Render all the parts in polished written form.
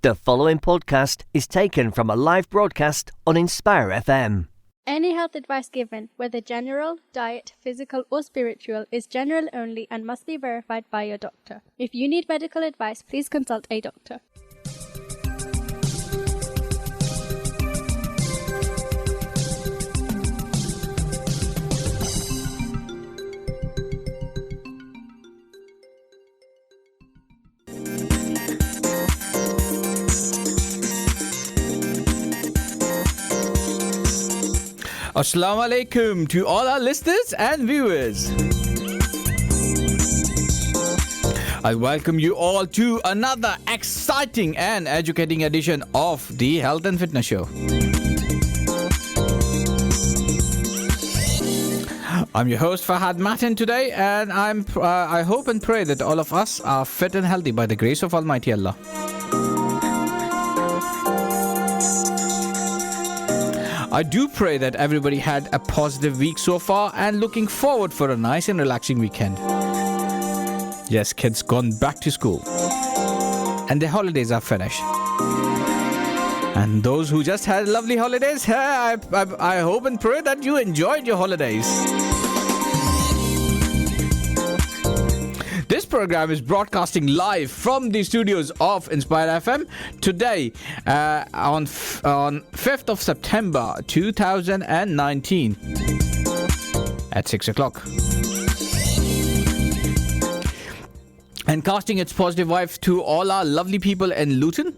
The following podcast is taken from a live broadcast on Inspire FM. Any health advice given, whether general, diet, physical or spiritual, is general only and must be verified by your doctor. If you need medical advice, please consult a doctor. Assalamu alaikum to all our listeners and viewers. I welcome you all to another exciting and educating edition of the Health and Fitness Show. I'm your host Fahad Matin today, and I hope and pray that all of us are fit and healthy by the grace of Almighty Allah. I do pray that everybody had a positive week so far and looking forward for a nice and relaxing weekend. Yes, kids gone back to school and the holidays are finished. And those who just had lovely holidays, I hope and pray that you enjoyed your holidays. This program is broadcasting live from the studios of Inspire FM today on 5th of September 2019 at 6 o'clock. And casting its positive vibes to all our lovely people in Luton.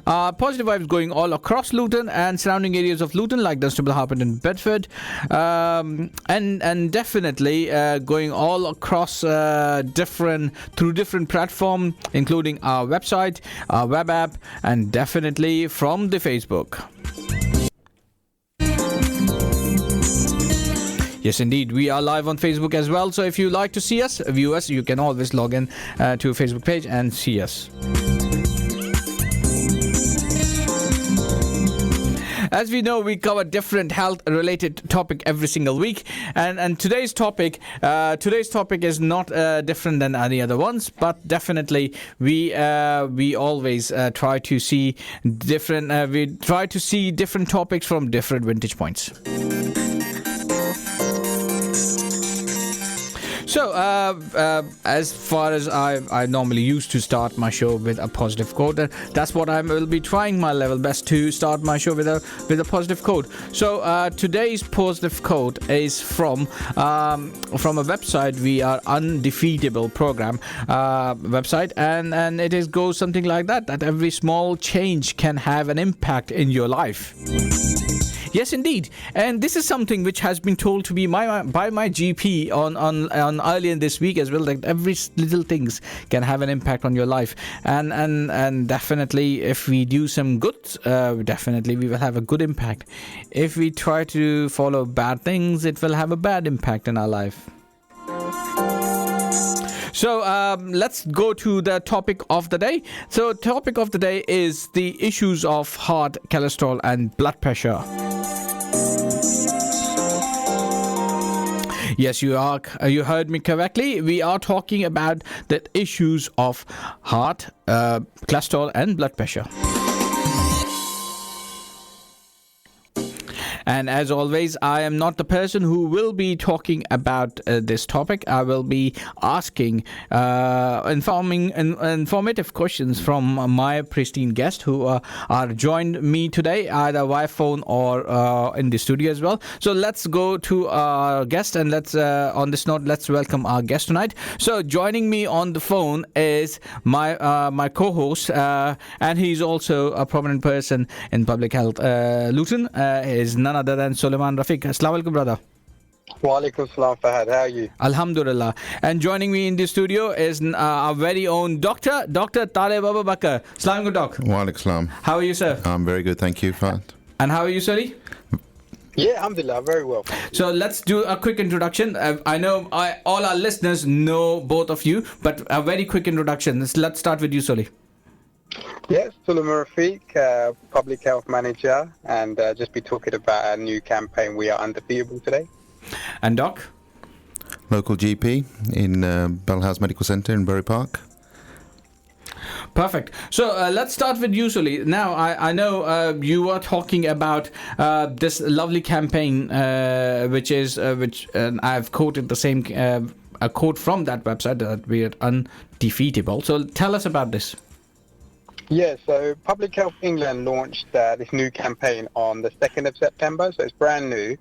Positive vibes going all across Luton and surrounding areas of Luton like Dunstable, Harpenden and Bedford. And definitely going all across through different platforms, including our website, our web app, and definitely from the Facebook. Yes, indeed. We are live on Facebook as well. So if you like to see us, view us, you can always log in to a Facebook page and see us. As we know, we cover different health-related topic every single week, and today's topic is not different than any other ones, but definitely we always try to see different. We try to see different topics from different vantage points. So, as far as I normally used to start my show with a positive quote, that's what I will be trying my level best to start my show with a positive quote. So, today's positive quote is from a website. We are Undefeatable program website, and it goes something like that every small change can have an impact in your life. Yes, indeed. And this is something which has been told to me by my GP on earlier this week as well. That every little things can have an impact on your life. And definitely, if we do some good, definitely we will have a good impact. If we try to follow bad things, it will have a bad impact in our life. So let's go to the topic of the day. So topic of the day is the issues of heart, cholesterol and blood pressure. Yes, you heard me correctly. We are talking about the issues of heart, cholesterol and blood pressure. And as always, I am not the person who will be talking about this topic. I will be asking informative questions from my pristine guests who are joined me today, either via phone or in the studio as well. So let's go to our guest, and on this note, let's welcome our guest tonight. So joining me on the phone is my co-host, and he's also a prominent person in public health Luton. Is none other than Suleiman Rafiq. Assalamu alaikum, brother. Wa alaikum salam, Fahad. How are you? Alhamdulillah. And joining me in the studio is our very own Dr Talib Abubakar. Assalamu alaikum, Doc. Wa alaikum salam. How are you, sir? I'm very good, thank you, Fahad. And how are you, Sally? Yeah, alhamdulillah, very well. So let's do a quick introduction. I know all our listeners know both of you, but a very quick introduction. Let's start with you, Sally. Yes, Suleiman Rafiq, Public Health Manager, and just be talking about our new campaign, We Are Undefeatable, today. And Doc? Local GP in Bell House Medical Centre in Bury Park. Perfect. So let's start with you, Suli. Now, I know you are talking about this lovely campaign, which I've quoted the same a quote from that website, that we are undefeatable. So tell us about this. Yeah, so Public Health England launched this new campaign on the 2nd of September, so it's brand new.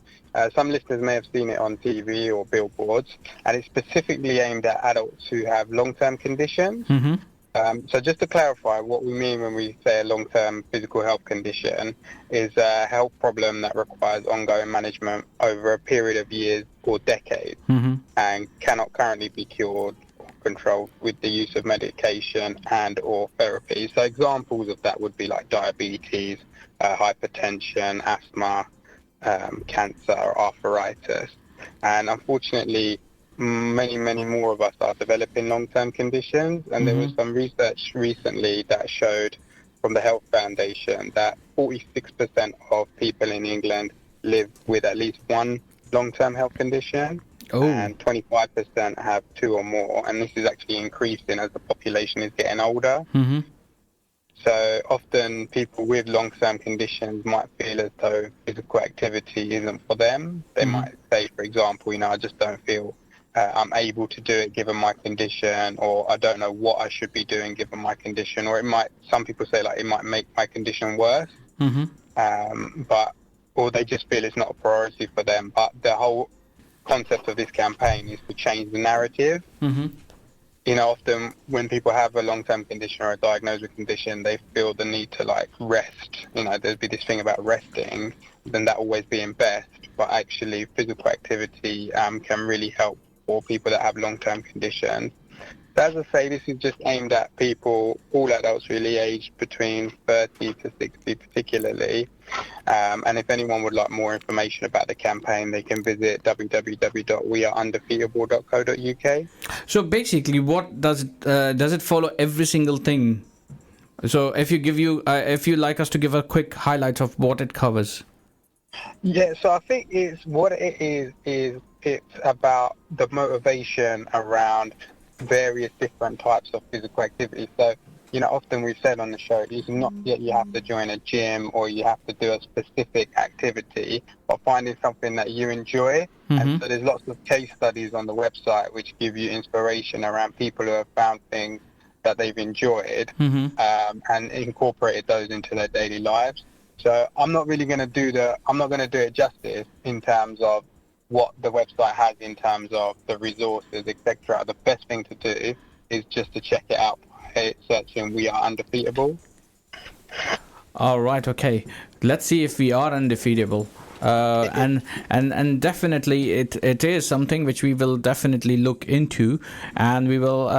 Some listeners may have seen it on TV or billboards, and it's specifically aimed at adults who have long-term conditions. Mm-hmm. So just to clarify, what we mean when we say a long-term physical health condition is a health problem that requires ongoing management over a period of years or decades, Mm-hmm. and cannot currently be cured or controlled with the use of medication and or therapy. So examples of that would be like diabetes, hypertension, asthma, cancer, arthritis. And unfortunately, many more of us are developing long-term conditions, and there was some research recently that showed from the Health Foundation that 46% of people in England live with at least one long-term health condition, and 25% have two or more, and this is actually increasing as the population is getting older. Mm-hmm. So often people with long-term conditions might feel as though physical activity isn't for them. They might say, for example, I just don't feel I'm able to do it given my condition, or I don't know what I should be doing given my condition, or some people say like it might make my condition worse, or they just feel it's not a priority for them. But the whole concept of this campaign is to change the narrative. Often when people have a long-term condition or a diagnosed with condition, they feel the need to like rest. There'd be this thing about resting, then that always being best, but actually physical activity can really help for people that have long-term conditions. So as I say, this is just aimed at people, all adults really, aged between 30 to 60 particularly. And if anyone would like more information about the campaign, they can visit www.weareundefeatable.co.uk. So basically, what does it follow every single thing? So if you like us to give a quick highlight of what it covers. Yeah, so I think it's about the motivation around various different types of physical activity. So, often we've said on the show, it's not yet you have to join a gym or you have to do a specific activity, but finding something that you enjoy. And so there's lots of case studies on the website which give you inspiration around people who have found things that they've enjoyed and incorporated those into their daily lives. So I'm not going to do it justice in terms of what the website has in terms of the resources, etc. The best thing to do is just to check it out by searching "We Are Undefeatable." All right, okay. Let's see if we are undefeatable. And definitely it is something which we will definitely look into, and we will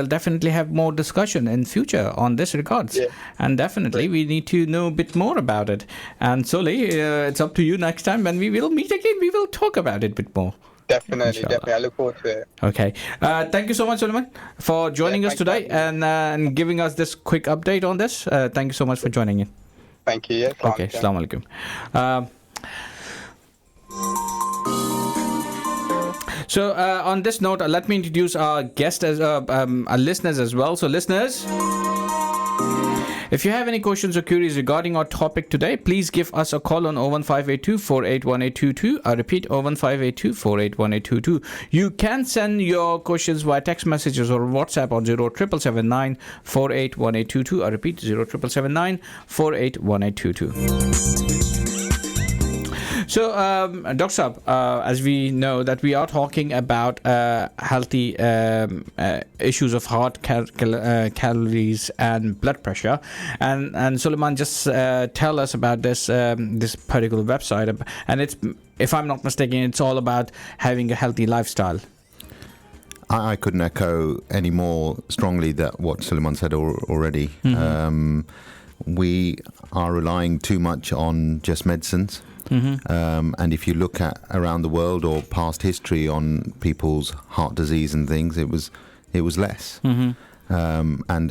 definitely have more discussion in future on this regards. And definitely we need to know a bit more about it. And Soli, it's up to you next time when we will meet again. We will talk about it a bit more. Definitely. I look forward to it. Okay. Thank you so much, Suleiman, for joining us today and giving us this quick update on this. Thank you so much for joining in. Thank you. Yes, okay, Assalamu alaikum. So on this note, let me introduce our guest as our listeners as well. So listeners, if you have any questions or queries regarding our topic today, please give us a call on 01582 481822. I repeat, 01582 481822. You can send your questions via text messages or WhatsApp on 07779 481822. I repeat, 07779 481822. So, Dr. Saab, as we know that we are talking about healthy issues of heart calories and blood pressure, and Suleiman, just tell us about this particular website, and it's, if I'm not mistaken, it's all about having a healthy lifestyle. I couldn't echo any more strongly that what Suleiman said already. We are relying too much on just medicines. And if you look at around the world or past history on people's heart disease and things, it was less. And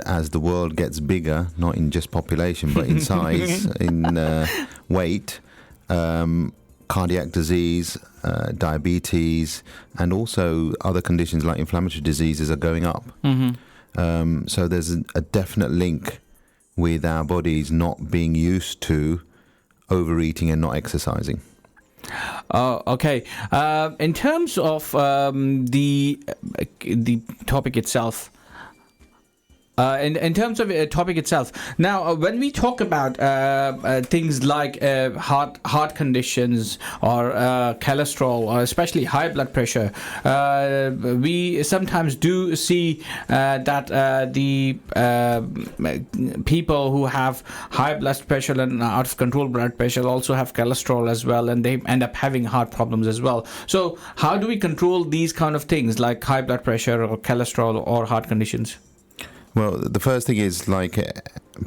as the world gets bigger, not in just population but in size, in weight, cardiac disease, diabetes, and also other conditions like inflammatory diseases are going up. So there's a definite link with our bodies not being used to overeating and not exercising. Okay. In terms of the topic itself, in terms of the topic itself, now when we talk about things like heart conditions or cholesterol, or especially high blood pressure, we sometimes do see that the people who have high blood pressure and out of control blood pressure also have cholesterol as well, and they end up having heart problems as well. So how do we control these kind of things like high blood pressure or cholesterol or heart conditions? Well, the first thing is, like,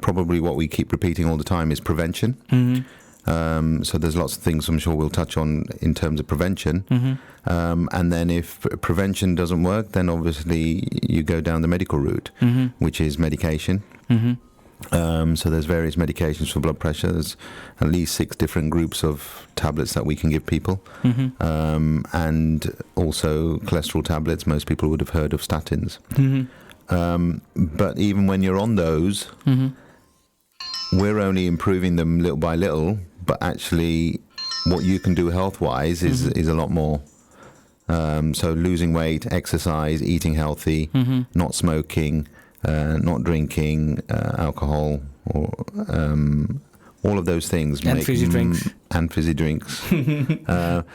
probably what we keep repeating all the time is prevention. So there's lots of things I'm sure we'll touch on in terms of prevention. And then if prevention doesn't work, then obviously you go down the medical route, which is medication. So there's various medications for blood pressure. There's at least 6 different groups of tablets that we can give people. And also cholesterol tablets. Most people would have heard of statins. But even when you're on those, we're only improving them little by little, but actually what you can do health-wise is a lot more. So losing weight, exercise, eating healthy, not smoking, not drinking alcohol, or all of those things. And fizzy drinks. And fizzy drinks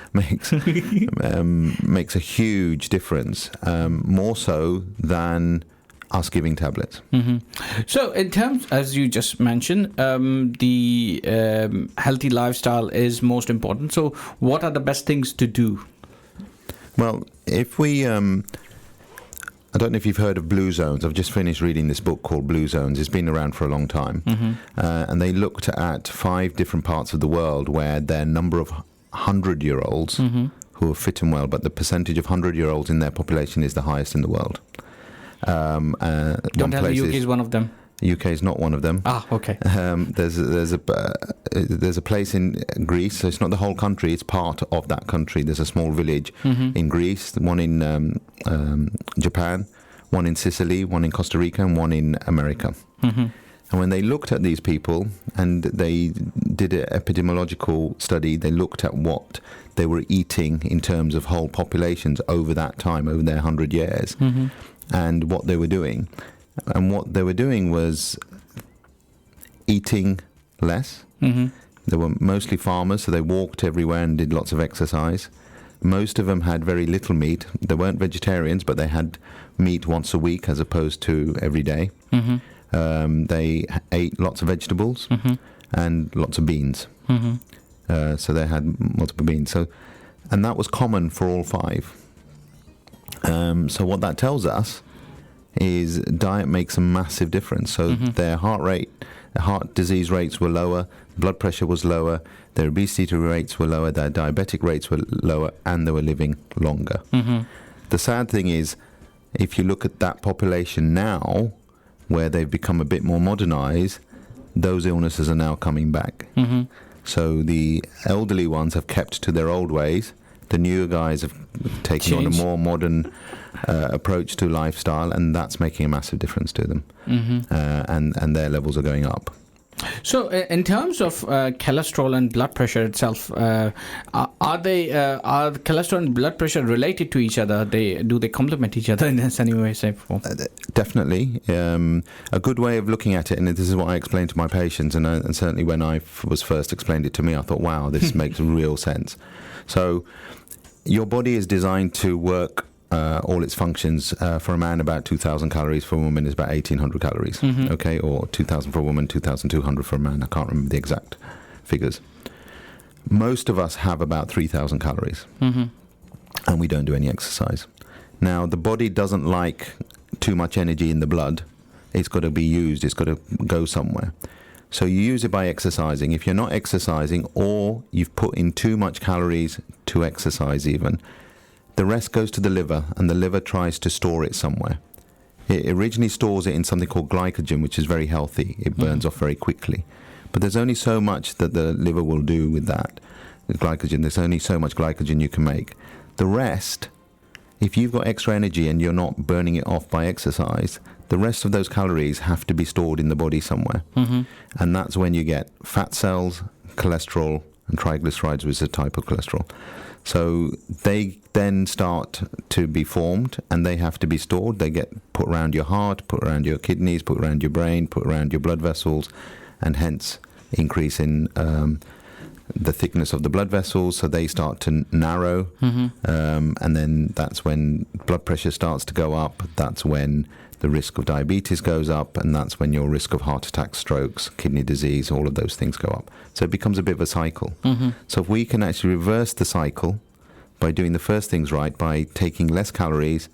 makes a huge difference, more so than us giving tablets. So in terms, as you just mentioned, the healthy lifestyle is most important. So what are the best things to do? Well, if we... I don't know if you've heard of Blue Zones. I've just finished reading this book called Blue Zones. It's been around for a long time. And they looked at 5 different parts of the world where their number of 100-year-olds who are fit and well, but the percentage of 100-year-olds in their population is the highest in the world. Don't tell the UK is one of them. UK is not one of them. Okay. There's a place in Greece, so it's not the whole country, it's part of that country. There's a small village in Greece, one in Japan, one in Sicily, one in Costa Rica, and one in America. And when they looked at these people and they did an epidemiological study, they looked at what they were eating in terms of whole populations over that time, over their 100 years, and what they were doing. And what they were doing was eating less. They were mostly farmers, so they walked everywhere and did lots of exercise. Most of them had very little meat. They weren't vegetarians, but they had meat once a week as opposed to every day. They ate lots of vegetables and lots of beans. So they had multiple beans. And that was common for all 5. So what that tells us is diet makes a massive difference. So their heart disease rates were lower, blood pressure was lower, their obesity rates were lower, their diabetic rates were lower, and they were living longer. The sad thing is, if you look at that population now, where they've become a bit more modernized, those illnesses are now coming back. So the elderly ones have kept to their old ways. The newer guys have taken on a more modern approach to lifestyle, and that's making a massive difference to them. And their levels are going up. So in terms of cholesterol and blood pressure itself, are cholesterol and blood pressure related to each other? Do they complement each other in any way, shape, or form? Definitely. A good way of looking at it, and this is what I explain to my patients, and certainly when I was first explained it to me, I thought, wow, this makes real sense. So your body is designed to work all its functions. For a man, about 2,000 calories. For a woman, is about 1,800 calories. Okay, or 2,000 for a woman, 2,200 for a man. I can't remember the exact figures. Most of us have about 3,000 calories, and we don't do any exercise. Now, the body doesn't like too much energy in the blood. It's got to be used. It's got to go somewhere. So you use it by exercising. If you're not exercising, or you've put in too much calories to exercise even, the rest goes to the liver, and the liver tries to store it somewhere. It originally stores it in something called glycogen, which is very healthy. It burns off very quickly. But there's only so much that the liver will do with that glycogen. There's only so much glycogen you can make. The rest, if you've got extra energy and you're not burning it off by exercise, the rest of those calories have to be stored in the body somewhere. And that's when you get fat cells, cholesterol, and triglycerides, which is a type of cholesterol. So they then start to be formed, and they have to be stored. They get put around your heart, put around your kidneys, put around your brain, put around your blood vessels, and hence increase in the thickness of the blood vessels, so they start to narrow. And then that's when blood pressure starts to go up. That's when the risk of diabetes goes up, and that's when your risk of heart attack, strokes, kidney disease, all of those things go up. So it becomes a bit of a cycle. So if we can actually reverse the cycle by doing the first things right, by taking less calories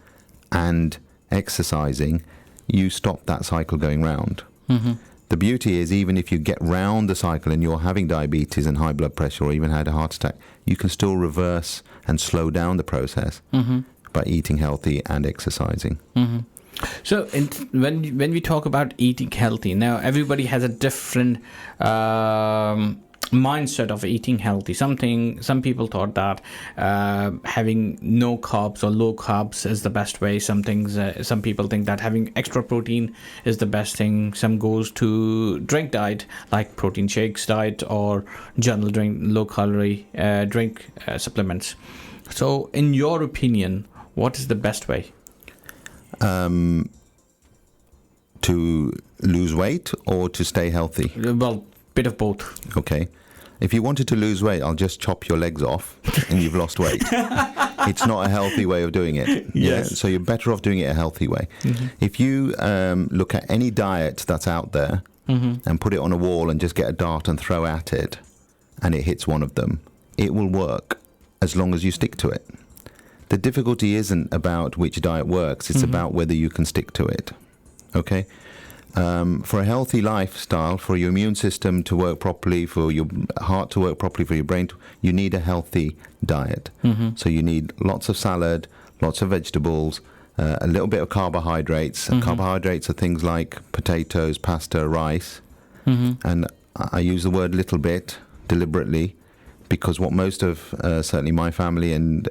and exercising, you stop that cycle going round. The beauty is, even if you get round the cycle and you're having diabetes and high blood pressure or even had a heart attack, you can still reverse and slow down the process by eating healthy and exercising. So when we talk about eating healthy, now everybody has a different mindset of eating healthy. Some people thought that having no carbs or low carbs is the best way. Some people think that having extra protein is the best thing. Some goes to drink diet, like protein shakes diet or general drink, low calorie drink supplements. So in your opinion, what is the best way? To lose weight or to stay healthy? Well, bit of both. Okay. If you wanted to lose weight, I'll just chop your legs off and you've lost weight. It's not a healthy way of doing it. Yes. Yeah? So you're better off doing it a healthy way. If you look at any diet that's out there and put it on a wall and just get a dart and throw at it, and it hits one of them, it will work as long as you stick to it. The difficulty isn't about which diet works, it's about whether you can stick to it. Okay? For a healthy lifestyle, for your immune system to work properly, for your heart to work properly, for your brain, you need a healthy diet. So you need lots of salad, lots of vegetables, a little bit of carbohydrates. Carbohydrates are things like potatoes, pasta, rice. And I use the word little bit deliberately, because what most of, certainly my family and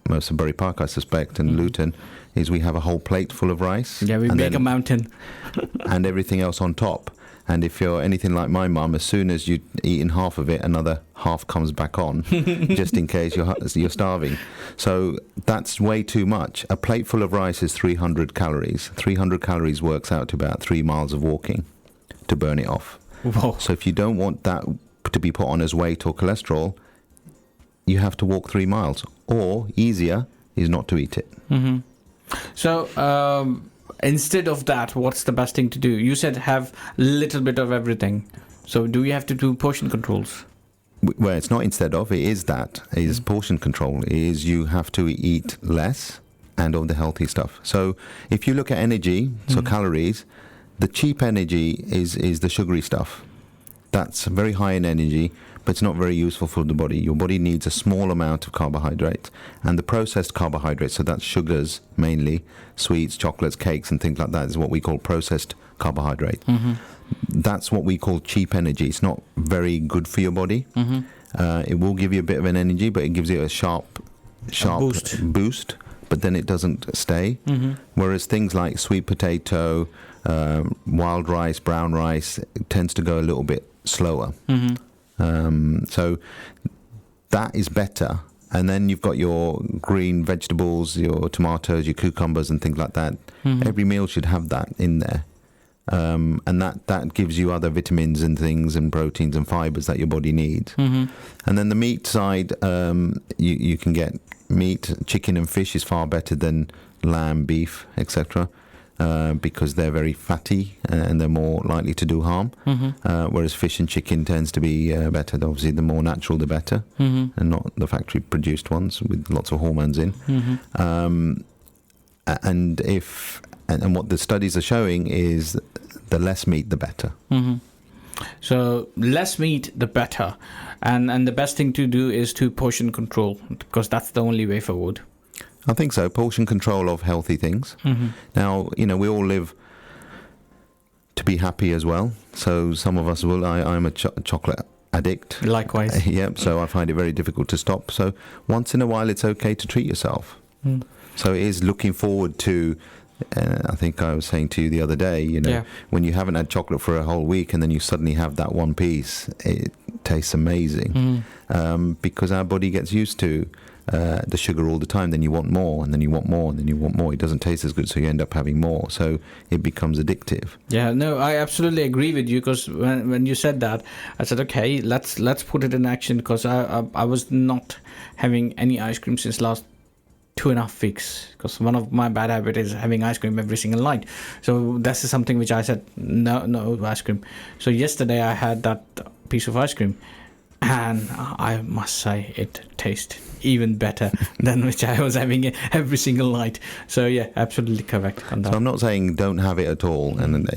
most of Bury Park, I suspect, and Luton, is we have a whole plate full of rice. Yeah, we make a mountain. And everything else on top. And if you're anything like my mum, as soon as you've eaten half of it, another half comes back on, just in case you're starving. So that's way too much. A plate full of rice is 300 calories. 300 calories works out to about 3 miles of walking to burn it off. Whoa. So if you don't want that to be put on as weight or cholesterol, you have to walk 3 miles. Or, easier, is not to eat it. So, instead of that, what's the best thing to do? You said have a little bit of everything. So, do you have to do portion controls? Well, it's not instead of, it is that. It is portion control. It is you have to eat less and of the healthy stuff. So, if you look at energy, so calories, the cheap energy is the sugary stuff. That's very high in energy, but it's not very useful for the body. Your body needs a small amount of carbohydrates. And the processed carbohydrates, so that's sugars mainly, sweets, chocolates, cakes, and things like that, is what we call processed carbohydrate. That's what we call cheap energy. It's not very good for your body. It will give you a bit of an energy, but it gives you a sharp boost, but then it doesn't stay. Whereas things like sweet potato, wild rice, brown rice, it tends to go a little bit slower. So that is better. And then you've got your green vegetables, your tomatoes, your cucumbers and things like that. Every meal should have that in there. And that gives you other vitamins and things and proteins and fibers that your body needs. And then the meat side, you can get meat, chicken and fish is far better than lamb, beef, etc. Because they're very fatty and they're more likely to do harm. Whereas fish and chicken tends to be better. Obviously, the more natural, the better, and not the factory-produced ones with lots of hormones in. And what the studies are showing is the less meat, the better. So less meat, the better. And the best thing to do is to portion control, because that's the only way forward. I think so. Portion control of healthy things. Now, we all live to be happy as well. So some of us will. I'm a chocolate addict. Likewise. Yep. So I find it very difficult to stop. So once in a while, it's okay to treat yourself. So it is looking forward to I think I was saying to you the other day, when you haven't had chocolate for a whole week and then you suddenly have that one piece, it tastes amazing. Because our body gets used to the sugar all the time. Then you want more, and then you want more, and then you want more. It doesn't taste as good, so you end up having more. So it becomes addictive. Yeah, no, I absolutely agree with you, because when you said that, I said, okay, let's put it in action, because I was not having any ice cream since last 2.5 weeks, because one of my bad habits is having ice cream every single night. So that's something which I said, no ice cream. So yesterday I had that piece of ice cream, and I must say it tastes even better than which I was having it every single night. So yeah, absolutely correct on that. So I'm not saying don't have it at all, and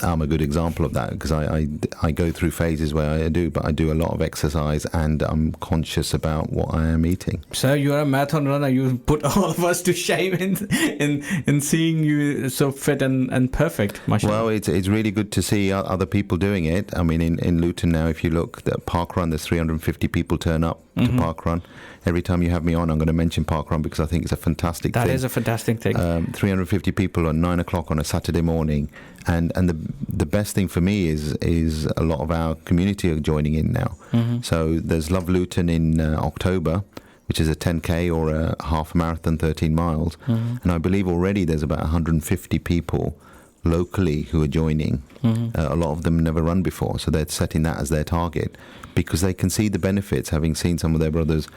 I'm a good example of that, because I go through phases where I do, but I do a lot of exercise and I'm conscious about what I am eating. So you're a marathon runner. You put all of us to shame in seeing you so fit and perfect. Well, it's really good to see other people doing it. I mean, in Luton now, if you look at Parkrun, there's 350 people turn up to Parkrun. Every time you have me on, I'm going to mention Parkrun, because I think it's a fantastic thing. That is a fantastic thing. 350 people at 9 o'clock on a Saturday morning. And the best thing for me is a lot of our community are joining in now. So there's Love Luton in October, which is a 10K or a half marathon, 13 miles. And I believe already there's about 150 people locally who are joining. A lot of them never run before, so they're setting that as their target, because they can see the benefits, having seen some of their brothers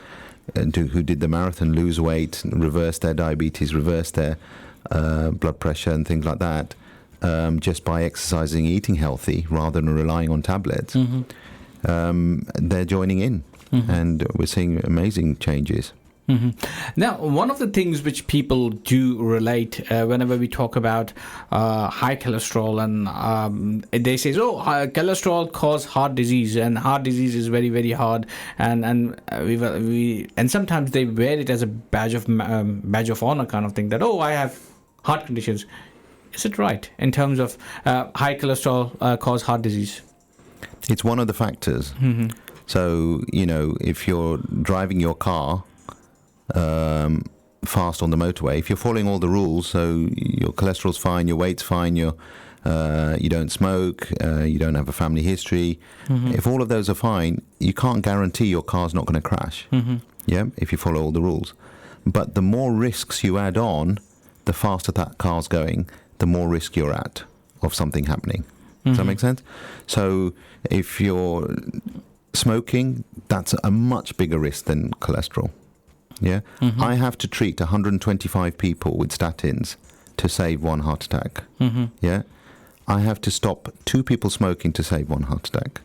who did the marathon lose weight, reverse their diabetes, reverse their blood pressure and things like that, just by exercising, eating healthy rather than relying on tablets. They're joining in, and we're seeing amazing changes. Now, one of the things which people do relate whenever we talk about high cholesterol, and they say, high cholesterol causes heart disease, and heart disease is very, very hard, and sometimes they wear it as a badge of honor kind of thing, that I have heart conditions. Is it right in terms of high cholesterol cause heart disease? It's one of the factors. So if you're driving your car fast on the motorway, if you're following all the rules, so your cholesterol's fine, your weight's fine, you don't smoke, you don't have a family history, if all of those are fine, you can't guarantee your car's not going to crash. If you follow all the rules. But the more risks you add on, the faster that car's going, the more risk you're at of something happening. Does that make sense? So if you're smoking, that's a much bigger risk than cholesterol. I have to treat 125 people with statins to save one heart attack. I have to stop 2 people smoking to save one heart attack.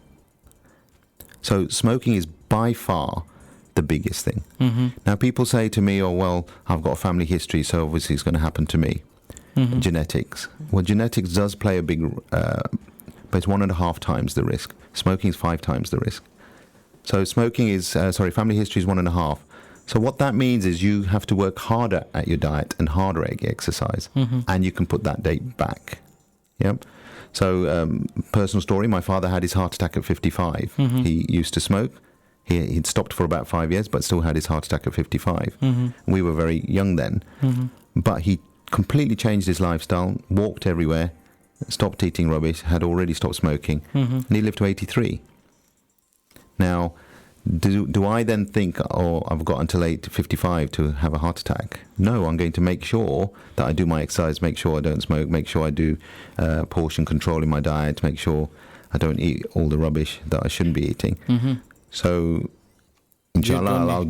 So smoking is by far the biggest thing. Now people say to me, I've got a family history, so obviously it's going to happen to me. Genetics. Well, genetics does play a big, but it's 1.5 times the risk. Smoking is 5 times the risk. So smoking is, family history is 1.5. So what that means is you have to work harder at your diet and harder at your exercise, and you can put that date back. So personal story, my father had his heart attack at 55. He used to smoke. He'd stopped for about 5 years, but still had his heart attack at 55. We were very young then. But he completely changed his lifestyle, walked everywhere, stopped eating rubbish, had already stopped smoking, and he lived to 83. Now, do I then think, I've got until 55 to have a heart attack? No, I'm going to make sure that I do my exercise, make sure I don't smoke, make sure I do portion control in my diet, make sure I don't eat all the rubbish that I shouldn't be eating. So, inshallah,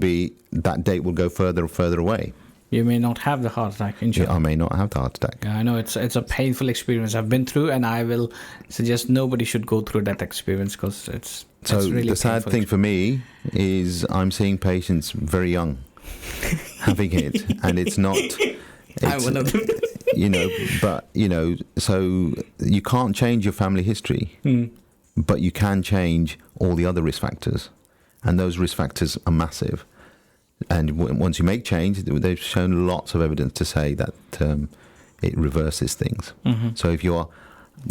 that date will go further and further away. You may not have the heart attack, inshallah. I may not have the heart attack. Yeah, I know it's a painful experience I've been through, and I will suggest nobody should go through that experience, because it's really the sad thing for me is I'm seeing patients very young having it, and it's not. I'm one of them. So you can't change your family history, but you can change all the other risk factors, and those risk factors are massive. And once you make change, they've shown lots of evidence to say that it reverses things. So if you're,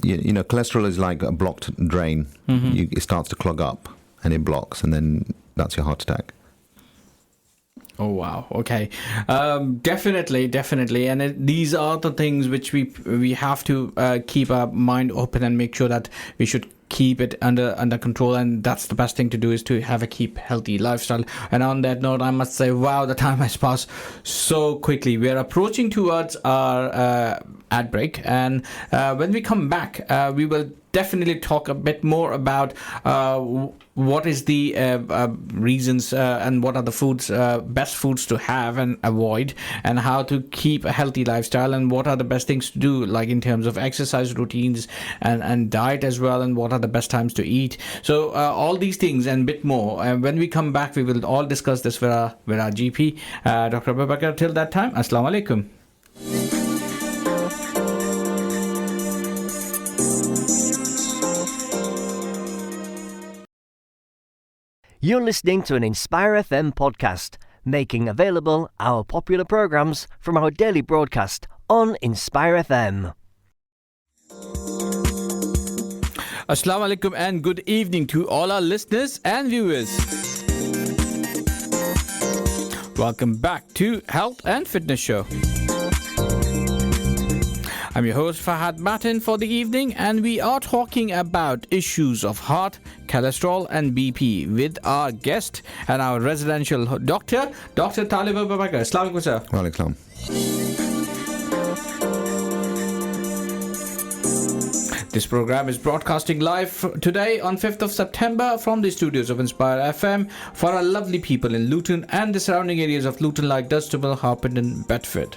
cholesterol is like a blocked drain. It starts to clog up and it blocks, and then that's your heart attack. Oh, wow. Okay. Definitely. And these are the things which we have to keep our mind open and make sure that we should keep it under control, and that's the best thing to do, is to have a keep healthy lifestyle. And on that note, I must say, wow, the time has passed so quickly. We are approaching towards our ad break, and when we come back, we will definitely talk a bit more about what is the reasons and what are the foods, best foods to have and avoid, and how to keep a healthy lifestyle, and what are the best things to do, like in terms of exercise routines and diet as well, and what are the best times to eat. So all these things and bit more. And when we come back, we will all discuss this with our GP, Dr. Abubakar. Till that time, Assalamu alaikum. You're listening to an Inspire FM podcast, making available our popular programs from our daily broadcast on Inspire FM. Assalamu alaikum and good evening to all our listeners and viewers. Welcome back to Health and Fitness Show. I'm your host Fahad Matin for the evening, and we are talking about issues of heart, cholesterol and BP with our guest and our residential doctor, Dr. Talib Abubakar. Assalamu alaikum, sir. Wa alaikum. This program is broadcasting live today on 5th of September from the studios of Inspire FM for our lovely people in Luton and the surrounding areas of Luton, like Dunstable, Harpenden, Bedford,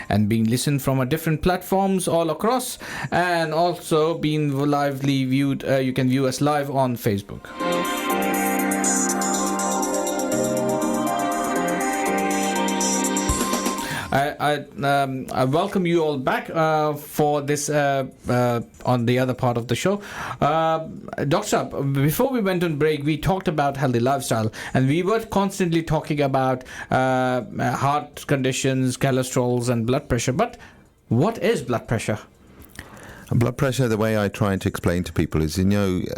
and being listened from our different platforms all across, and also being lively viewed. You can view us live on Facebook. I welcome you all back for this on the other part of the show. Doctor, before we went on break, we talked about healthy lifestyle, and we were constantly talking about heart conditions, cholesterols and blood pressure. But what is blood pressure? Blood pressure, the way I try to explain to people is,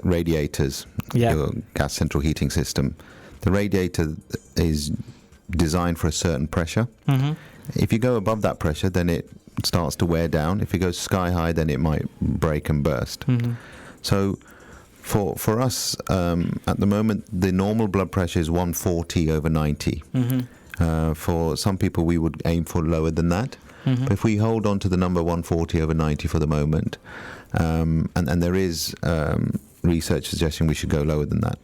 radiators, your gas central heating system. The radiator is designed for a certain pressure. Mm-hmm. If you go above that pressure, then it starts to wear down. If it goes sky high, then it might break and burst. Mm-hmm. So for us, at the moment, the normal blood pressure is 140/90. Mm-hmm. For some people, we would aim for lower than that. Mm-hmm. But if we hold on to the number 140/90 for the moment, and there is research suggesting we should go lower than that.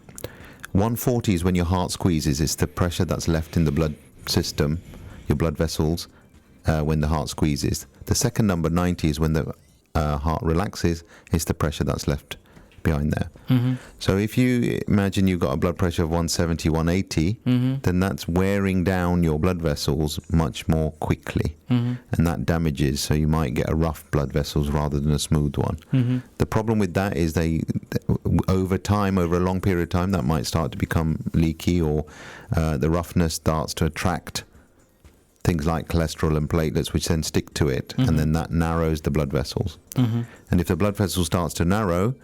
140 is when your heart squeezes. It's the pressure that's left in the blood system, your blood vessels, when the heart squeezes. The second number, 90, is when the heart relaxes. It's the pressure that's left behind there. Mm-hmm. So if you imagine you've got a blood pressure of 170, 180, mm-hmm. then that's wearing down your blood vessels much more quickly. Mm-hmm. And that damages, so you might get a rough blood vessels rather than a smooth one. Mm-hmm. The problem with that is over time, over a long period of time, that might start to become leaky, or the roughness starts to attract things like cholesterol and platelets, which then stick to it, mm-hmm. and then that narrows the blood vessels. Mm-hmm. And if the blood vessel starts to narrow,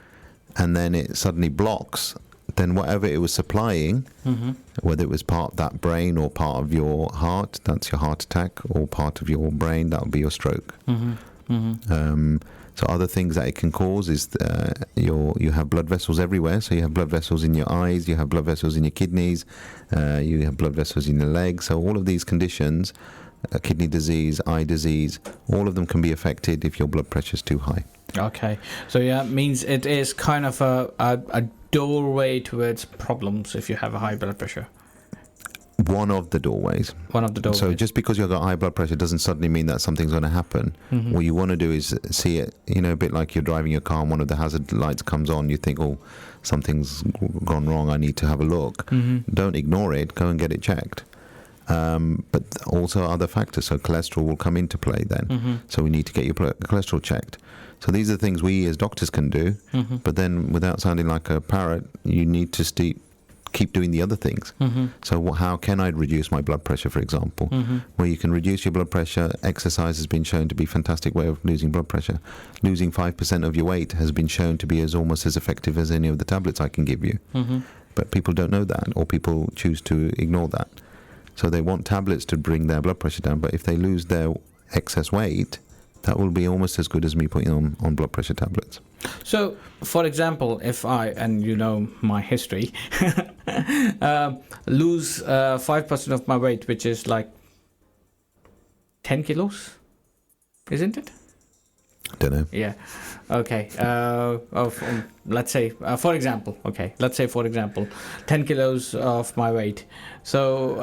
and then it suddenly blocks, then whatever it was supplying, mm-hmm. whether it was part of that brain or part of your heart, that's your heart attack, or part of your brain, that would be your stroke. Mm-hmm. Mm-hmm. So other things that it can cause is you have blood vessels everywhere. So you have blood vessels in your eyes, you have blood vessels in your kidneys, you have blood vessels in your legs. So all of these conditions, kidney disease, eye disease, all of them can be affected if your blood pressure is too high. Okay. So yeah, it means it is kind of a doorway towards problems if you have a high blood pressure. One of the doorways. So just because you've got high blood pressure doesn't suddenly mean that something's going to happen. Mm-hmm. What you want to do is see it, a bit like you're driving your car and one of the hazard lights comes on. You think, oh, something's gone wrong. I need to have a look. Mm-hmm. Don't ignore it. Go and get it checked. But also other factors. So cholesterol will come into play then. Mm-hmm. So we need to get your cholesterol checked. So these are things we as doctors can do. Mm-hmm. But then without sounding like a parrot, you need to keep doing the other things. Mm-hmm. So how can I reduce my blood pressure, for example? Mm-hmm. Well, you can reduce your blood pressure. Exercise has been shown to be a fantastic way of losing blood pressure. Losing 5% of your weight has been shown to be almost as effective as any of the tablets I can give you. Mm-hmm. But people don't know that, or people choose to ignore that. So they want tablets to bring their blood pressure down, but if they lose their excess weight, that will be almost as good as me putting on blood pressure tablets. So, for example, if I, and you know my history, lose 5% of my weight, which is like 10 kilos, isn't it? Don't know. Yeah. Okay. Let's say, for example, 10 kilos of my weight. So,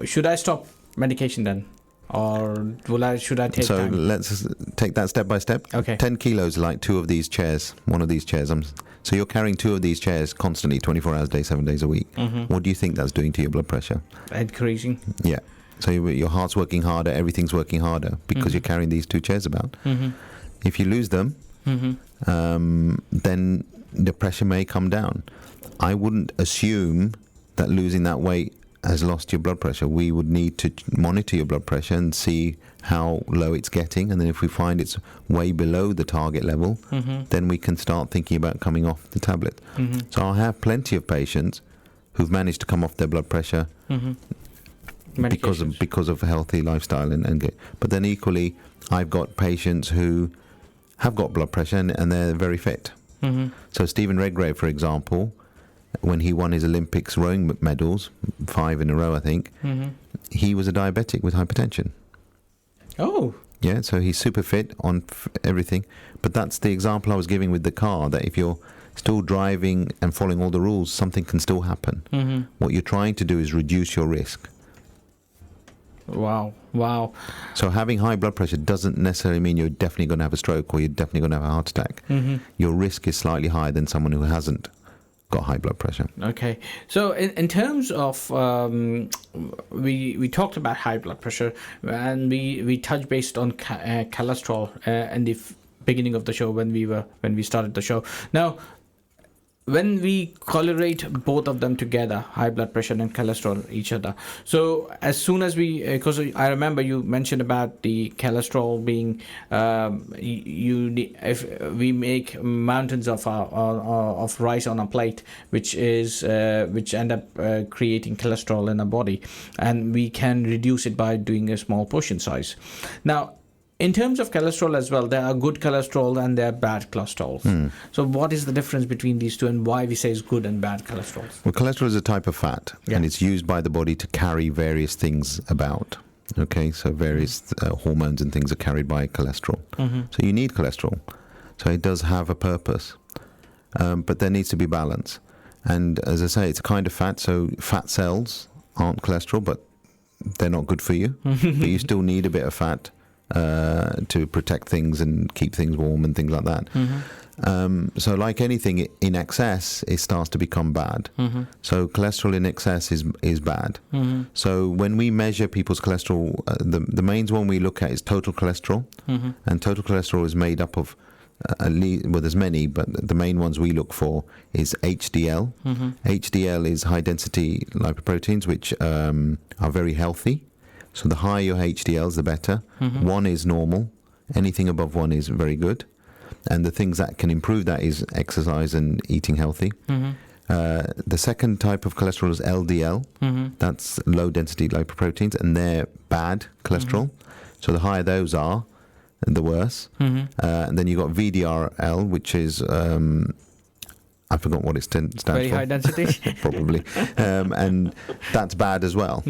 should I stop medication then? Or should I take time? So let's take that step by step. Okay. 10 kilos are like two of these chairs, one of these chairs. So you're carrying two of these chairs constantly, 24 hours a day, 7 days a week. What do you think that's doing to your blood pressure? Increasing. Yeah. So your heart's working harder, everything's working harder because you're carrying these two chairs about. If you lose them, then the pressure may come down. I wouldn't assume that losing that weight has lost your blood pressure. We would need to monitor your blood pressure and see how low it's getting, and then if we find it's way below the target level, then we can start thinking about coming off the tablet. So I have plenty of patients who've managed to come off their blood pressure because of a healthy lifestyle but then equally I've got patients who have got blood pressure and they're very fit. So Stephen Redgrave, for example, when he won his Olympics rowing medals, 5 in a row I think, he was a diabetic with hypertension. Oh. Yeah, so he's super fit on everything. But that's the example I was giving with the car, that if you're still driving and following all the rules, something can still happen. What you're trying to do is reduce your risk. Wow. So having high blood pressure doesn't necessarily mean you're definitely going to have a stroke or you're definitely going to have a heart attack. Your risk is slightly higher than someone who hasn't got high blood pressure. Okay. So in terms of, we talked about high blood pressure, and we touched based on cholesterol in the beginning of the show when we started the show. Now, when we correlate both of them together, high blood pressure and cholesterol, each other. So as soon as because I remember you mentioned about the cholesterol being, if we make mountains of rice on a plate, which end up creating cholesterol in our body, and we can reduce it by doing a small portion size. Now, in terms of cholesterol as well, there are good cholesterol and there are bad cholesterol. So what is the difference between these two, and why we say it's good and bad cholesterol? Well, cholesterol is a type of fat, and it's used by the body to carry various things about. Okay, so various hormones and things are carried by cholesterol. So you need cholesterol. So it does have a purpose. But there needs to be balance. And as I say, it's a kind of fat, so fat cells aren't cholesterol, but they're not good for you. But you still need a bit of fat to protect things and keep things warm and things like that. So like anything in excess, it starts to become bad. So cholesterol in excess is bad. So when we measure people's cholesterol, the main one we look at is total cholesterol. And total cholesterol is made up of at least, well, there's many, but the main ones we look for is HDL. HDL is high density lipoproteins, which are very healthy. So the higher your HDLs, the better. 1 is normal. Anything above 1 is very good. And the things that can improve that is exercise and eating healthy. The second type of cholesterol is LDL. That's low density lipoproteins, and they're bad cholesterol. So the higher those are, the worse. And then you've got VDRL, which is I forgot what it stands for. Very high density. Probably. And that's bad as well.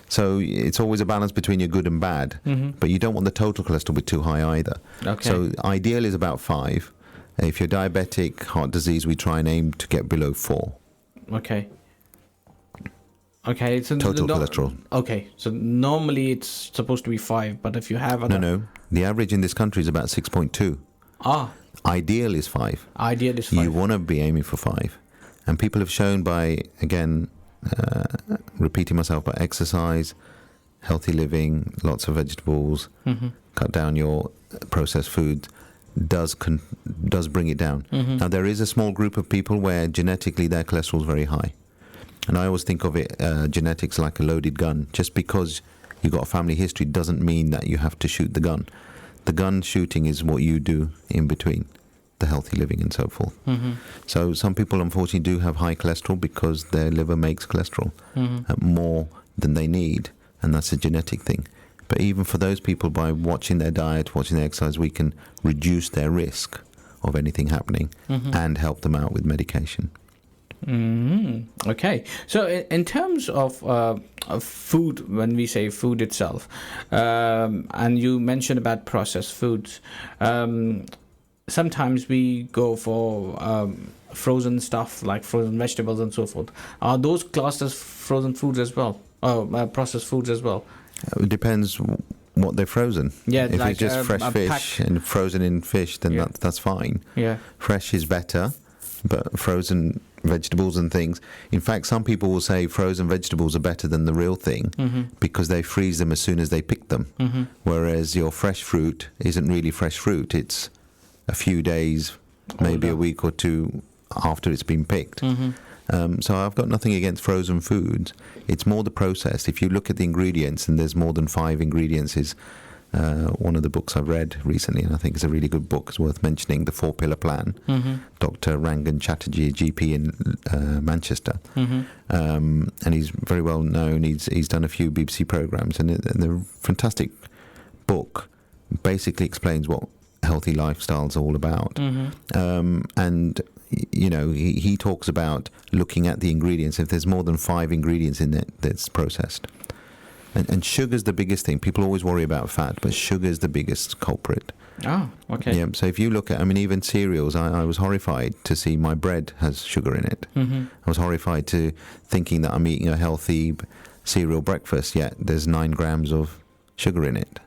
So it's always a balance between your good and bad. But you don't want the total cholesterol to be too high either. Okay. So ideal is about 5. If you're diabetic, heart disease, we try and aim to get below 4. Okay. So total cholesterol. Okay. So normally it's supposed to be 5, but if you have No. The average in this country is about 6.2. Ideal is 5. Ideal is 5. You want to be aiming for 5. And people have shown by, again, repeating myself, but exercise, healthy living, lots of vegetables, cut down your processed food, does bring it down. Now, there is a small group of people where genetically their cholesterol is very high. And I always think of it, genetics like a loaded gun. Just because you've got a family history doesn't mean that you have to shoot the gun. The gun shooting is what you do in between. the healthy living and so forth. So some people unfortunately do have high cholesterol because their liver makes cholesterol more than they need, and that's a genetic thing. But even for those people, by watching their diet, watching their exercise, we can reduce their risk of anything happening and help them out with medication. Okay, so in terms of food, when we say food itself, and you mentioned about processed foods, sometimes we go for frozen stuff like frozen vegetables and so forth. Are those classed as frozen foods as well? Processed foods as well? It depends what they're frozen. Yeah, if like it's just fresh fish and frozen in fish, then that's fine. Yeah, fresh is better, but frozen vegetables and things. In fact, some people will say frozen vegetables are better than the real thing because they freeze them as soon as they pick them. Whereas your fresh fruit isn't really fresh fruit. It's a few days, maybe a week or two after it's been picked. So I've got nothing against frozen foods. It's more the process. If you look at the ingredients, and there's more than 5 ingredients, is one of the books I've read recently, and I think it's a really good book. It's worth mentioning, The 4-Pillar Plan. Dr. Rangan Chatterjee, GP in Manchester, and he's very well known. He's done a few BBC programs, and the fantastic book basically explains what healthy lifestyle is all about. And you know, he talks about looking at the ingredients. If there's more than 5 ingredients in it that's processed. And sugar's the biggest thing. People always worry about fat, but sugar's the biggest culprit. Oh, okay. Yeah. So if you look at, I mean, even cereals, I was horrified to see my bread has sugar in it. I was horrified to thinking that I'm eating a healthy cereal breakfast, yet there's 9 grams of sugar in it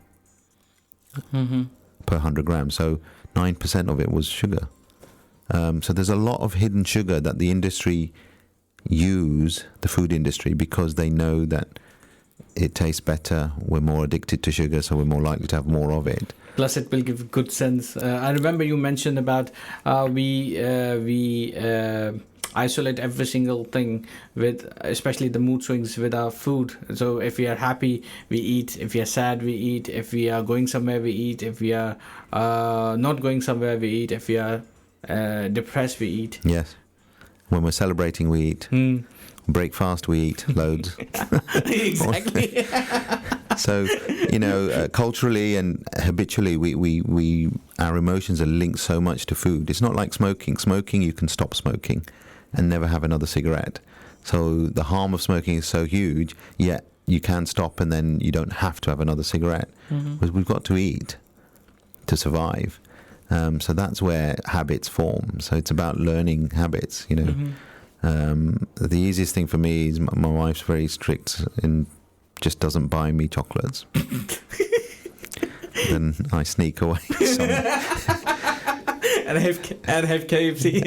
per 100 grams. So 9% of it was sugar. So there's a lot of hidden sugar that the industry use, the food industry, because they know that it tastes better. We're more addicted to sugar, so we're more likely to have more of it. Plus, it will give good sense. I remember you mentioned about we isolate every single thing with, especially the mood swings with our food. So if we are happy, we eat. If we are sad, we eat. If we are going somewhere, we eat. If we are not going somewhere, we eat. If we are depressed, we eat. Yes. When we're celebrating, we eat. Break fast, we eat loads. Exactly. So, you know, culturally and habitually, we our emotions are linked so much to food. It's not like smoking. Smoking, you can stop smoking and never have another cigarette. So the harm of smoking is so huge, yet you can stop and then you don't have to have another cigarette. Because we've got to eat to survive. So that's where habits form. So it's about learning habits, you know. The easiest thing for me is my wife's very strict and just doesn't buy me chocolates. Then I sneak away somewhere. and have KFC.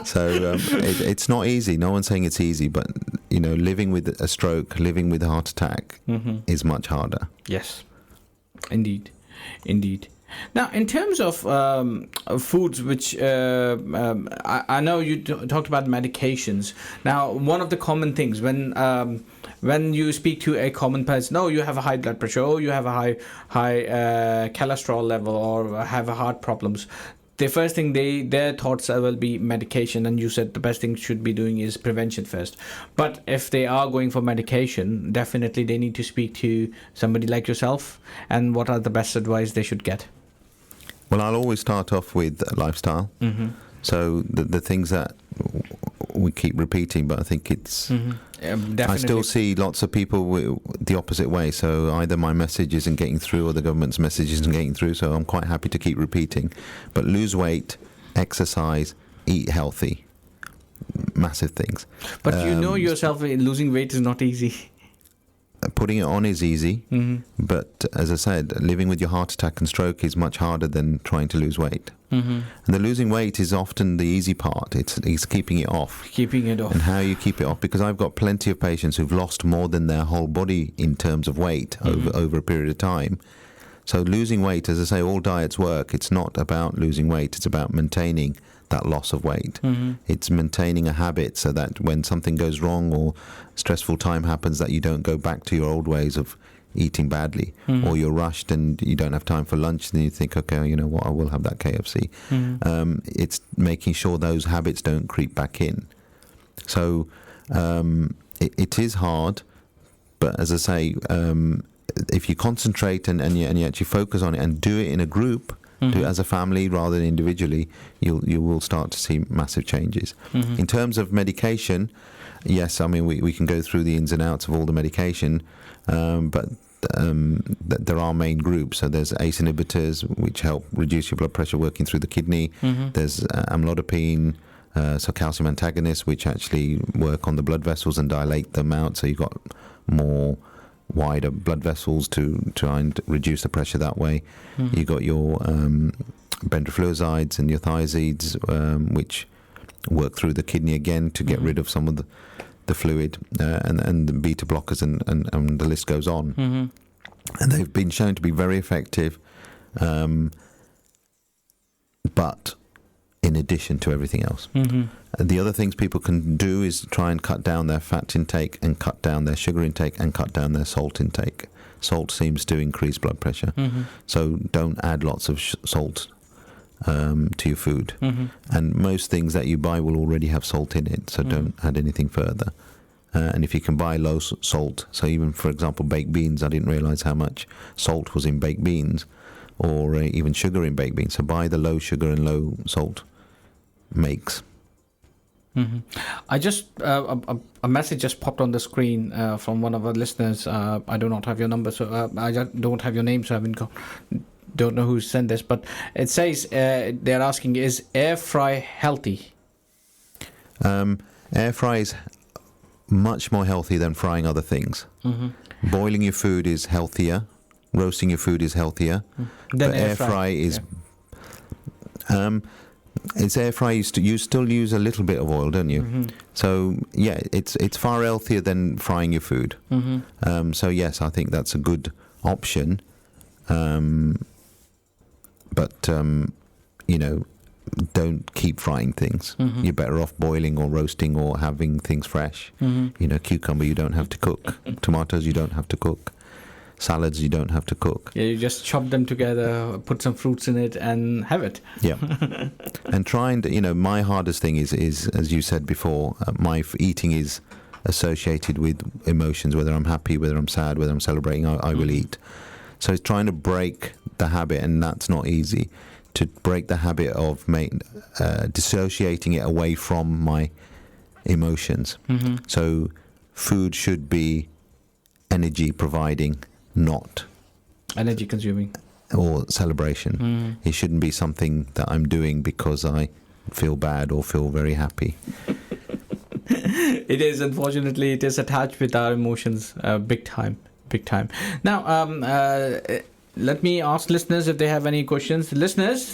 So it's not easy. No one's saying it's easy, but you know, living with a stroke, living with a heart attack is much harder. Yes, indeed. Now, in terms of foods, which I know you talked about medications. Now, one of the common things when you speak to a common person, oh, you have a high blood pressure, oh, you have a high cholesterol level, or have a heart problems, the first thing their thoughts will be medication. And you said the best thing should be doing is prevention first. But if they are going for medication, definitely they need to speak to somebody like yourself. And what are the best advice they should get? Well, I'll always start off with lifestyle. So the things that we keep repeating, but I think it's... I still see lots of people the opposite way. So either my message isn't getting through or the government's message isn't getting through. So I'm quite happy to keep repeating. But lose weight, exercise, eat healthy. Massive things. But you know yourself, losing weight is not easy. Putting it on is easy, but as I said, living with your heart attack and stroke is much harder than trying to lose weight. And the losing weight is often the easy part. It's keeping it off. And how you keep it off, because I've got plenty of patients who've lost more than their whole body in terms of weight over a period of time. So losing weight, as I say, all diets work. It's not about losing weight. It's about maintaining that loss of weight. It's maintaining a habit so that when something goes wrong or stressful time happens, that you don't go back to your old ways of eating badly, or you're rushed and you don't have time for lunch, and you think, okay, you know what, I will have that KFC. It's making sure those habits don't creep back in. So it is hard, but as I say, if you concentrate and you actually focus on it and do it in a group, do it as a family rather than individually, you will start to see massive changes. In terms of medication, yes, I mean we can go through the ins and outs of all the medication, but there are main groups. So there's ACE inhibitors, which help reduce your blood pressure working through the kidney. There's amlodipine, so calcium antagonists, which actually work on the blood vessels and dilate them out, so you've got more wider blood vessels to try and reduce the pressure that way. You got your bendrofluozides and your thiazides, which work through the kidney again to get rid of some of the fluid, and the beta blockers, and the list goes on. And they've been shown to be very effective, but in addition to everything else. The other things people can do is try and cut down their fat intake and cut down their sugar intake and cut down their salt intake. Salt seems to increase blood pressure, so don't add lots of salt to your food. And most things that you buy will already have salt in it, so don't add anything further. And if you can buy low salt, so even for example baked beans, I didn't realize how much salt was in baked beans, or even sugar in baked beans, so buy the low sugar and low salt makes. I just a message just popped on the screen from one of our listeners. I do not have your number, so I don't have your name, so I don't know who sent this, but it says they're asking, is air fry healthy? Air fry is much more healthy than frying other things. Boiling your food is healthier, roasting your food is healthier, but air fry is it's air fry. You still use a little bit of oil, don't you? So yeah, it's far healthier than frying your food. So yes, I think that's a good option. But you know, don't keep frying things. You're better off boiling or roasting or having things fresh. You know, cucumber you don't have to cook. Tomatoes you don't have to cook. Salads you don't have to cook. Yeah, you just chop them together, put some fruits in it, and have it. Yeah, and trying to, you know, my hardest thing is as you said before, my eating is associated with emotions. Whether I'm happy, whether I'm sad, whether I'm celebrating, I will eat. So it's trying to break the habit, and that's not easy. To break the habit of dissociating it away from my emotions. So food should be energy providing, not energy consuming or celebration. It shouldn't be something that I'm doing because I feel bad or feel very happy. It is, unfortunately, it is attached with our emotions big time. Now let me ask listeners if they have any questions. Listeners,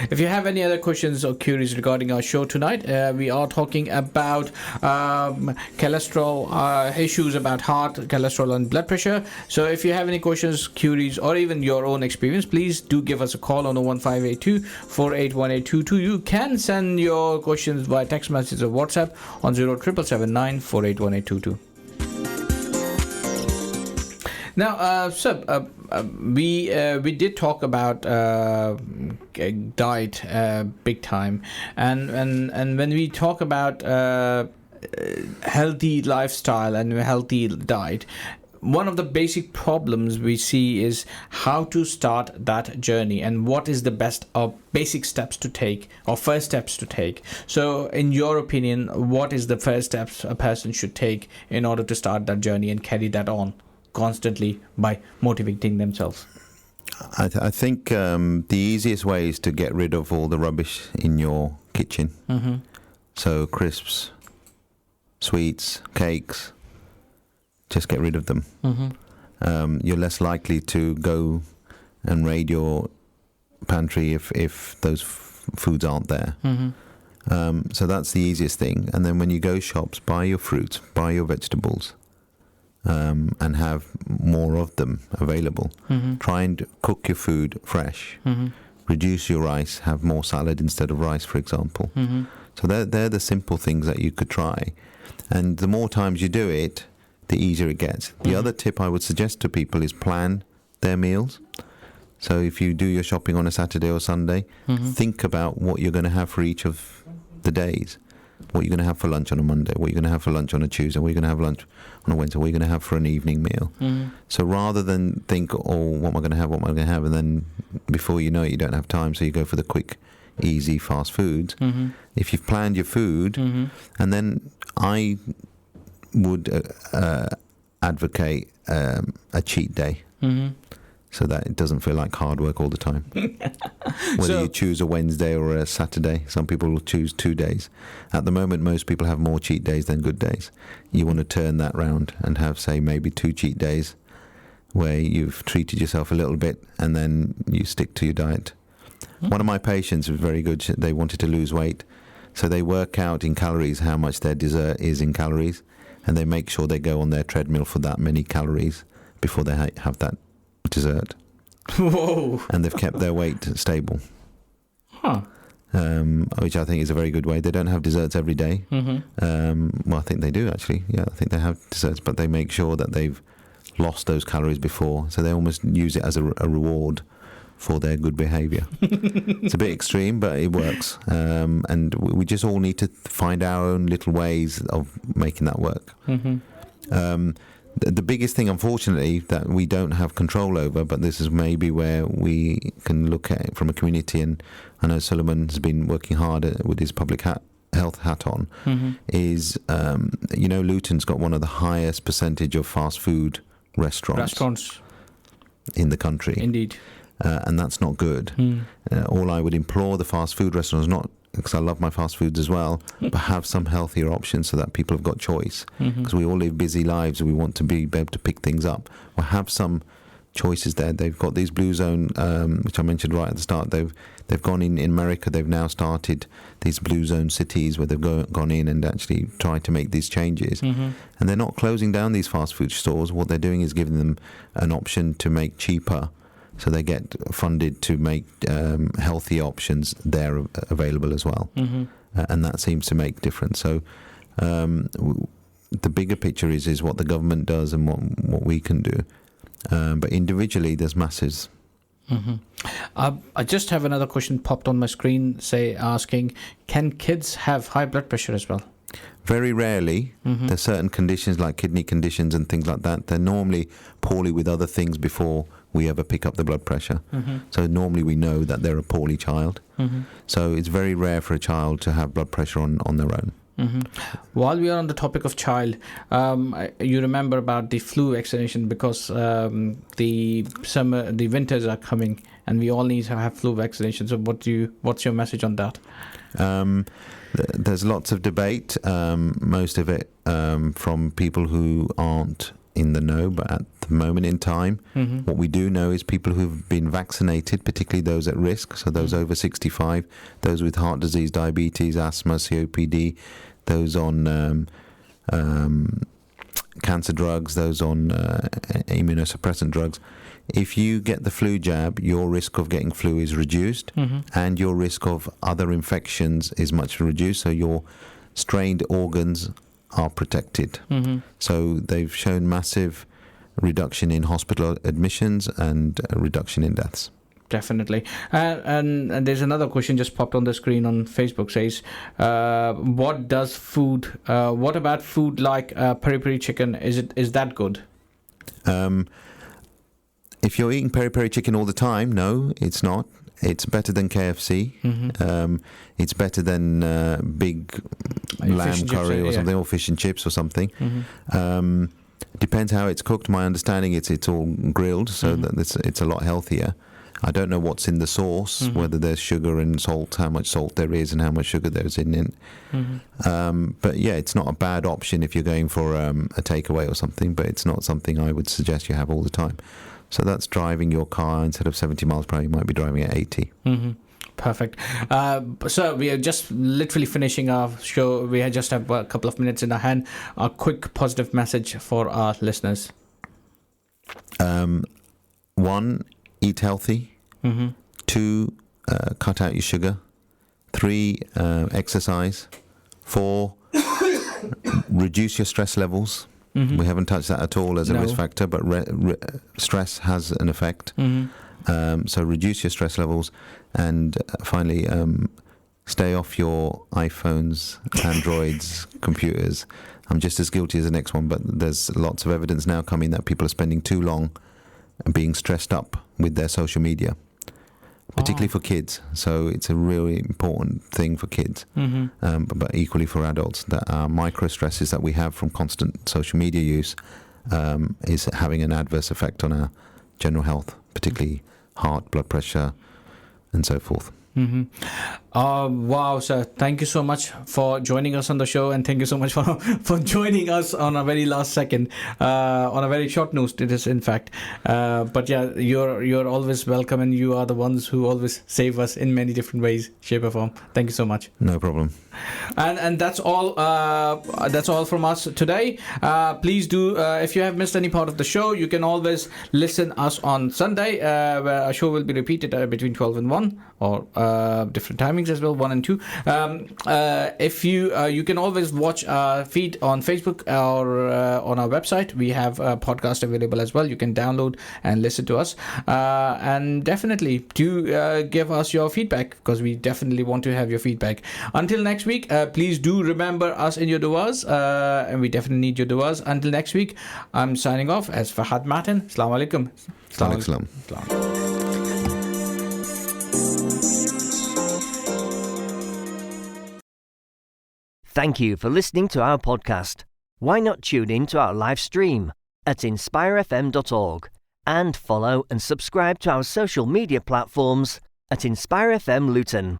if you have any other questions or queries regarding our show tonight, we are talking about cholesterol issues, about heart, cholesterol and blood pressure. So if you have any questions, queries, or even your own experience, please do give us a call on 01582 481822. You can send your questions via text message or WhatsApp on 07779 481822. Now, Sir, we did talk about diet big time, and when we talk about healthy lifestyle and healthy diet, one of the basic problems we see is how to start that journey and what is the best of basic steps to take or first steps to take. So in your opinion, what is the first steps a person should take in order to start that journey and carry that on constantly by motivating themselves? I think the easiest way is to get rid of all the rubbish in your kitchen. So crisps, sweets, cakes, just get rid of them. You're less likely to go and raid your pantry if those foods aren't there. So that's the easiest thing. And then when you go shops, buy your fruits, buy your vegetables. And have more of them available. Try and cook your food fresh. Reduce your rice. Have more salad instead of rice, for example. So they're the simple things that you could try. And the more times you do it, the easier it gets. The other tip I would suggest to people is plan their meals. So if you do your shopping on a Saturday or Sunday, think about what you're going to have for each of the days. What you're going to have for lunch on a Monday, what you're going to have for lunch on a Tuesday, what you're going to have lunch on a Wednesday, what you're going to have for an evening meal. So rather than think, oh, what am I going to have, and then before you know it, you don't have time, so you go for the quick, easy, fast foods. If you've planned your food, and then I would advocate a cheat day. So that it doesn't feel like hard work all the time. Whether you choose a Wednesday or a Saturday, some people will choose 2 days. At the moment, most people have more cheat days than good days. You want to turn that round and have, say, maybe 2 cheat days where you've treated yourself a little bit and then you stick to your diet. One of my patients was very good. They wanted to lose weight. So they work out in calories how much their dessert is in calories, and they make sure they go on their treadmill for that many calories before they have that dessert. Whoa. And they've kept their weight stable. Which I think is a very good way. They don't have desserts every day. Well, I think they do actually. Yeah, I think they have desserts, but they make sure that they've lost those calories before, so they almost use it as a reward for their good behaviour. It's a bit extreme, but it works. And we just all need to find our own little ways of making that work. The biggest thing, unfortunately, that we don't have control over, but this is maybe where we can look at it from a community, and I know Suleiman has been working hard with his public health hat on, is, Luton's got one of the highest percentage of fast food restaurants in the country. Indeed. And that's not good. All I would implore the fast food restaurants, not because I love my fast foods as well, but have some healthier options so that people have got choice. Because we all live busy lives, we want to be able to pick things up. Well, have some choices there. They've got these blue zone, which I mentioned right at the start. They've gone in America. They've now started these blue zone cities where they've gone in and actually tried to make these changes. And they're not closing down these fast food stores. What they're doing is giving them an option to make cheaper. So they get funded to make healthy options there available as well. And that seems to make difference. So the bigger picture is what the government does and what we can do. But individually, there's masses. I just have another question popped on my screen, asking, can kids have high blood pressure as well? Very rarely. There's certain conditions like kidney conditions and things like that. They're normally poorly with other things before we ever pick up the blood pressure. So normally we know that they're a poorly child. So it's very rare for a child to have blood pressure on their own. While we are on the topic of child, you remember about the flu vaccination, because the winters are coming and we all need to have flu vaccination. So what's your message on that? There's lots of debate, most of it from people who aren't in the know, but at the moment in time, what we do know is people who've been vaccinated, particularly those at risk, so those over 65, those with heart disease, diabetes, asthma, COPD, those on cancer drugs, those on immunosuppressant drugs. If you get the flu jab, your risk of getting flu is reduced, and your risk of other infections is much reduced, so your strained organs are protected. So they've shown massive reduction in hospital admissions and a reduction in deaths. Definitely. And there's another question just popped on the screen on Facebook, says, what about food like peri-peri chicken? Is that good? If you're eating peri-peri chicken all the time, no, it's not. It's better than KFC. It's better than big lamb curry or something, or fish and chips or something. Depends how it's cooked. My understanding it's all grilled, so that it's a lot healthier. I don't know what's in the sauce, whether there's sugar and salt, how much salt there is and how much sugar there's in it. But yeah, it's not a bad option if you're going for a takeaway or something, but it's not something I would suggest you have all the time. So that's driving your car, instead of 70 miles per hour, you might be driving at 80. Perfect. So we are just literally finishing our show. We just have a couple of minutes in our hand. A quick positive message for our listeners. 1, eat healthy. 2, cut out your sugar. 3, exercise. 4, reduce your stress levels. Mhm. We haven't touched that at all as a No. risk factor, but stress has an effect. So reduce your stress levels, and finally, stay off your iPhones, Androids, computers. I'm just as guilty as the next one, but there's lots of evidence now coming that people are spending too long and being stressed up with their social media, particularly for kids. So it's a really important thing for kids, but equally for adults, that our micro stresses that we have from constant social media use is having an adverse effect on our general health, particularly heart, blood pressure, and so forth. Wow, sir. Thank you so much for joining us on the show, and thank you so much for joining us on a very last second, on a very short notice, in fact. But yeah, you're always welcome, and you are the ones who always save us in many different ways, shape or form. Thank you so much. No problem. And that's all. That's all from us today. Please do, if you have missed any part of the show, you can always listen us on Sunday, where our show will be repeated between 12 and 1, or different timings as well, 1 and 2. If you can always watch our feed on Facebook or on our website. We have a podcast available as well. You can download and listen to us. And definitely do give us your feedback, because we definitely want to have your feedback. Until next week, please do remember us in your duas, and we definitely need your duas. Until next week, I'm signing off as Fahad Matin. Assalamu alaikum. Assalamu Thank you for listening to our podcast. Why not tune in to our live stream at inspirefm.org and follow and subscribe to our social media platforms at Inspire FM Luton.